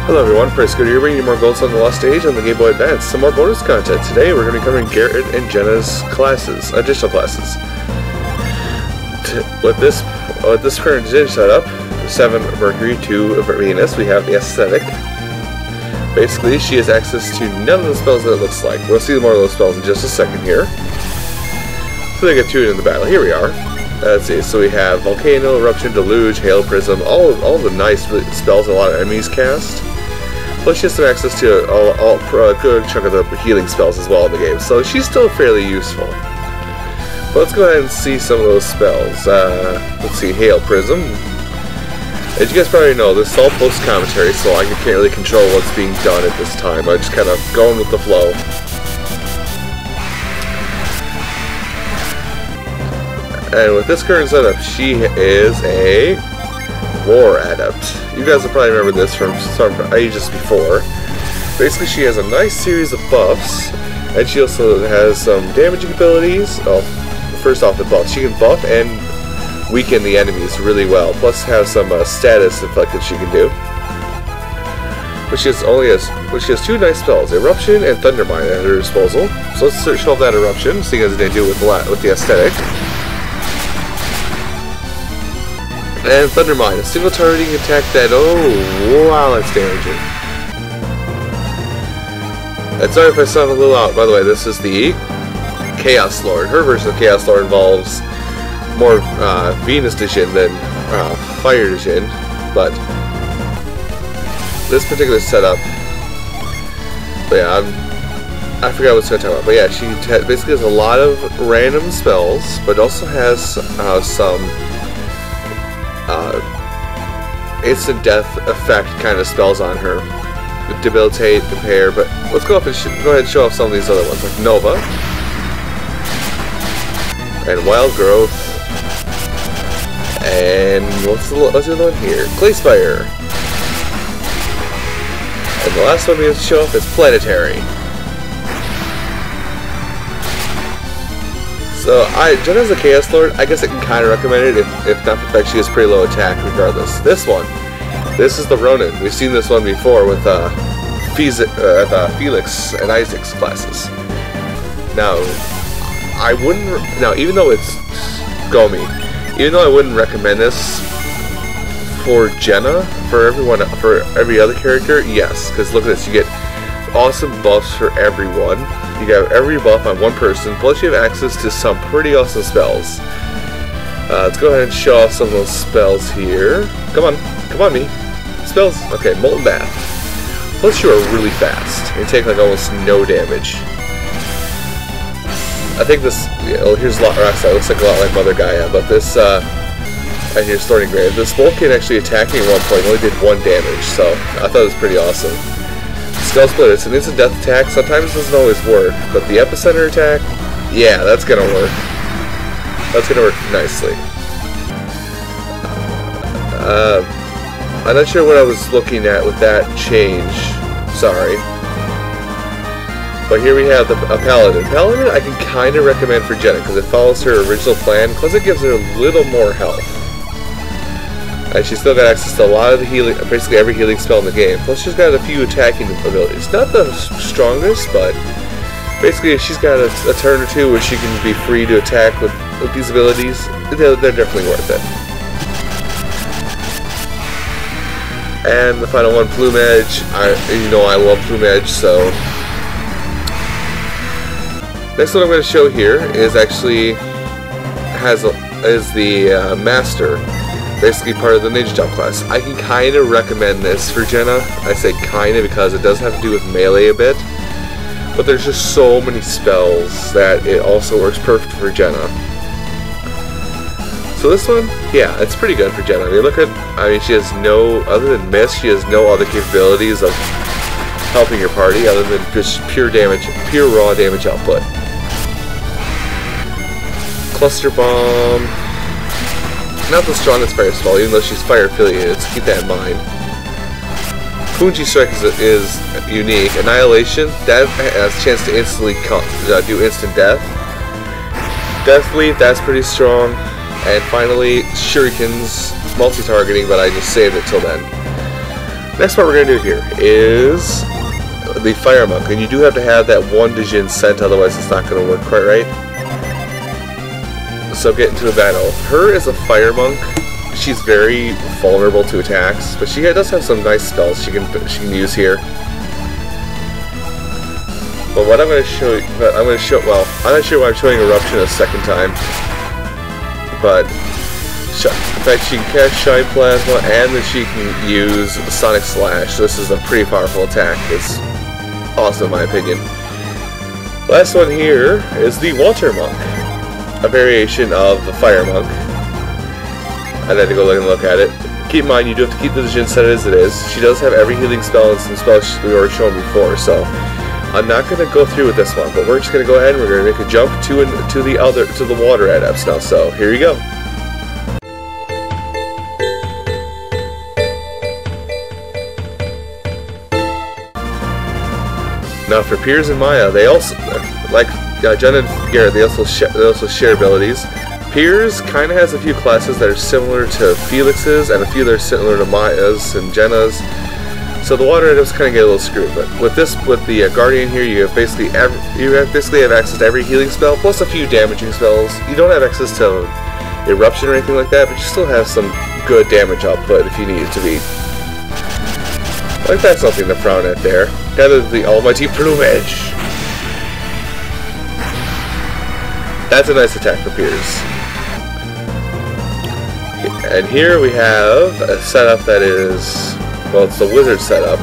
Hello everyone, PriceGood here, bringing you more Gold Sun The Lost Age on the Game Boy Advance. Some more bonus content. Today we're going to be covering Garrett and Jenna's classes, additional classes. With this current Zinj setup, 7 Mercury, 2 Venus, we have the Aesthetic. Basically, she has access to none of the spells that it looks like. We'll see more of those spells in just a second here. So they get tuned in the battle. Here we are. Let's see, so we have Volcano, Eruption, Deluge, Hail, Prism, all the nice spells a lot of enemies cast. Plus she has some access to a good chunk of the healing spells as well in the game, so she's still fairly useful. But let's go ahead and see some of those spells. Let's see, Hail, Prism. As you guys probably know, this is all post-commentary, so I can't really control what's being done at this time. I'm just kind of going with the flow. And with this current setup, she is a War Adept. You guys will probably remember this from some ages before. Basically, she has a nice series of buffs, and she also has some damaging abilities. Oh, first off, the buffs. She can buff and weaken the enemies really well, plus have some status effect that she can do. But she has 2 nice spells, Eruption and Thundermine at her disposal. So let's show off that Eruption, seeing as they do with the Aesthetic. And Thundermine, a single targeting attack that, oh, wow, that's damaging. And sorry if I sound a little out, by the way, this is the Chaos Lord. Her version of Chaos Lord involves more Venus Djinn than Fire Djinn, but this particular setup, but yeah, I forgot what I was going to talk about, but yeah, she basically has a lot of random spells, but also has some instant death effect kind of spells on her. Debilitate, Compare, but let's go ahead and show off some of these other ones, like Nova, and Wild Growth, and what's the other one here? Clayspire. And the last one we have to show off is Planetary. So, Jenna as a Chaos Lord, I guess I can kind of recommend it, if not for the fact she has pretty low attack regardless. This is the Ronin. We've seen this one before with Felix and Isaac's classes. Now, even though it's Gomi, even though I wouldn't recommend this for Jenna, for every other character, yes, because look at this, you get awesome buffs for everyone. You got every buff on one person, plus you have access to some pretty awesome spells. Let's go ahead and show off some of those spells here. Come on me. Spells, okay, Molten Bath. Plus you are really fast. You take like almost no damage. I think this, here's Rockstar, looks like a lot like Mother Gaia, but this, and here's Thorny Grave. This bolt can actually attack me at one point, only did 1 damage, so I thought it was pretty awesome. Skull Split, it's an instant death attack. Sometimes it doesn't always work, but the epicenter attack, yeah, that's gonna work. That's gonna work nicely. I'm not sure what I was looking at with that change. Sorry. But here we have a Paladin. Paladin I can kind of recommend for Jenna because it follows her original plan, plus it gives her a little more health. And she's still got access to a lot of the healing, basically every healing spell in the game. Plus she's got a few attacking abilities. Not the strongest, but basically if she's got a turn or two where she can be free to attack with these abilities, they're definitely worth it. And the final one, Plumage. I love Plumage, so... Next one I'm going to show here is actually is the Master. Basically part of the Ninja Jump class. I can kind of recommend this for Jenna. I say kind of because it does have to do with melee a bit. But there's just so many spells that it also works perfect for Jenna. So this one, yeah, it's pretty good for Jenna. I mean, she has no, other than Miss, she has no other capabilities of helping your party other than just pure raw damage output. Cluster Bomb. Not the strongest fire spell, even though she's fire affiliated, so keep that in mind. Punji Strike is unique. Annihilation, that has a chance to instantly do instant death. Death Leap, that's pretty strong. And finally, Shurikens, multi-targeting, but I just saved it till then. Next what we're going to do here is the Fire Monk, and you do have to have that 1 Dijin scent, otherwise it's not going to work quite right. So get into the battle. Her is a Fire Monk. She's very vulnerable to attacks, but she does have some nice spells she can use here. But what I'm going to show you, I'm not sure why I'm showing Eruption a second time. But in fact, she can cast Shine Plasma, and then she can use Sonic Slash. So this is a pretty powerful attack. It's awesome in my opinion. Last one here is the Water Monk, a variation of the Fire Monk. I'd have to go look at it. Keep in mind, you do have to keep the Jin set as it is. She does have every healing spell and some spells we already shown before, so I'm not going to go through with this one, but we're just going to go ahead and we're going to make a jump to the water adepts now. So here you go. Now for Piers and Maya, they also, like Jen and Garrett, they also share abilities. Piers kind of has a few classes that are similar to Felix's, and a few that are similar to Maya's and Jenna's. So the water adepts kind of get a little screwed. But with the Guardian here, you basically have access to every healing spell, plus a few damaging spells. You don't have access to Eruption or anything like that, but you still have some good damage output if you need it to be. Like that's something to frown at there. That is the almighty Plumage. That's a nice attack for Piers. And here we have a setup that is, well, it's the wizard setup.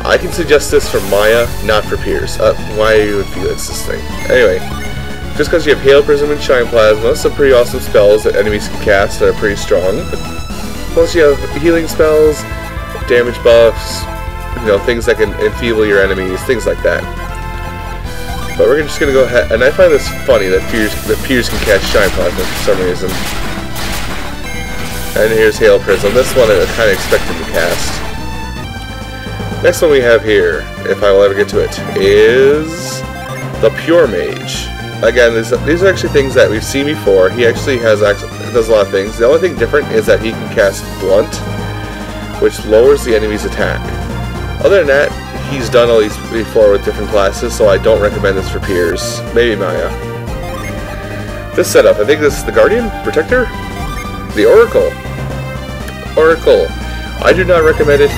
I can suggest this for Maya, not for Piers. Why are you in Felix this thing? Anyway, just because you have Hail Prism and Shine Plasma, some pretty awesome spells that enemies can cast that are pretty strong. Plus you have healing spells, damage buffs, you know, things that can enfeeble your enemies, things like that. But we're just gonna go ahead, and I find this funny that Piers can cast Shine Plasma for some reason. And here's Hail Prism. This one I kind of expected to cast. Next one we have here, if I will ever get to it, is the Pure Mage. Again, these are actually things that we've seen before. He actually does a lot of things. The only thing different is that he can cast Blunt, which lowers the enemy's attack. Other than that, he's done all these before with different classes, so I don't recommend this for Piers. Maybe Maya. This setup, I think this is the Guardian? Protector? The Oracle. Oracle. I do not recommend it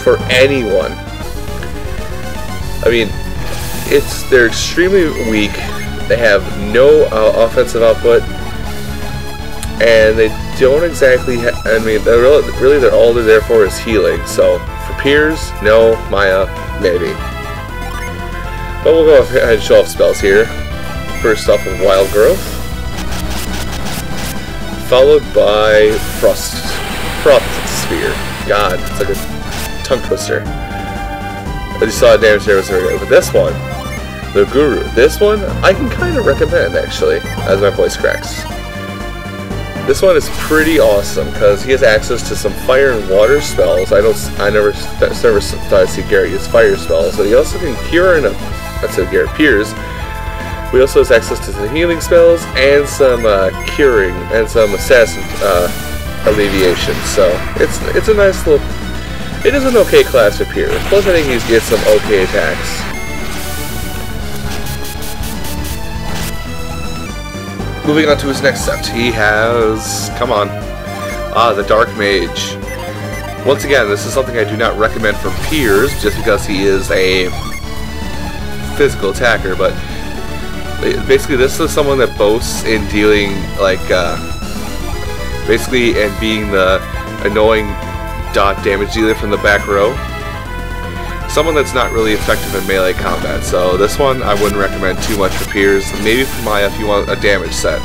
for anyone. I mean, they're extremely weak. They have no offensive output, and they don't exactly. I mean, really, all they're there for is healing. So for Piers, no. Maya, maybe. But we'll go ahead and show off spells here. First off, with Wild Growth, followed by Frost Sphere. God, it's like a tongue twister. As you saw, damage there was very good. But this one, the Guru. This one I can kind of recommend actually, as my voice cracks. This one is pretty awesome because he has access to some fire and water spells. I never thought I'd see Garrett use fire spells, but he also can cure Garrett Piers. We also has access to some healing spells and some curing and some assassin alleviation. So it's a nice little. It is an okay class for Piers. Plus, I think he gets some okay attacks. Moving on to his next set, he has, the Dark Mage. Once again, this is something I do not recommend for Piers, just because he is a physical attacker, but basically this is someone that boasts in dealing, and being the annoying dot damage dealer from the back row. Someone that's not really effective in melee combat, so this one I wouldn't recommend too much for Piers. Maybe for Maya if you want a damage set.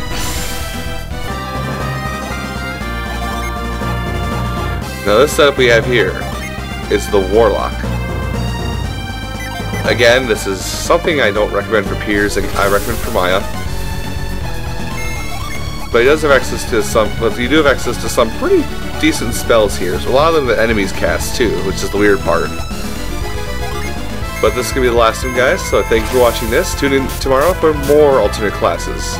Now this setup we have here is the Warlock. Again, this is something I don't recommend for Piers, and I recommend for Maya. But he does have access to you do have access to some pretty decent spells here. So a lot of them the enemies cast too, which is the weird part. But this is going to be the last one, guys, so thank you for watching this. Tune in tomorrow for more alternate classes.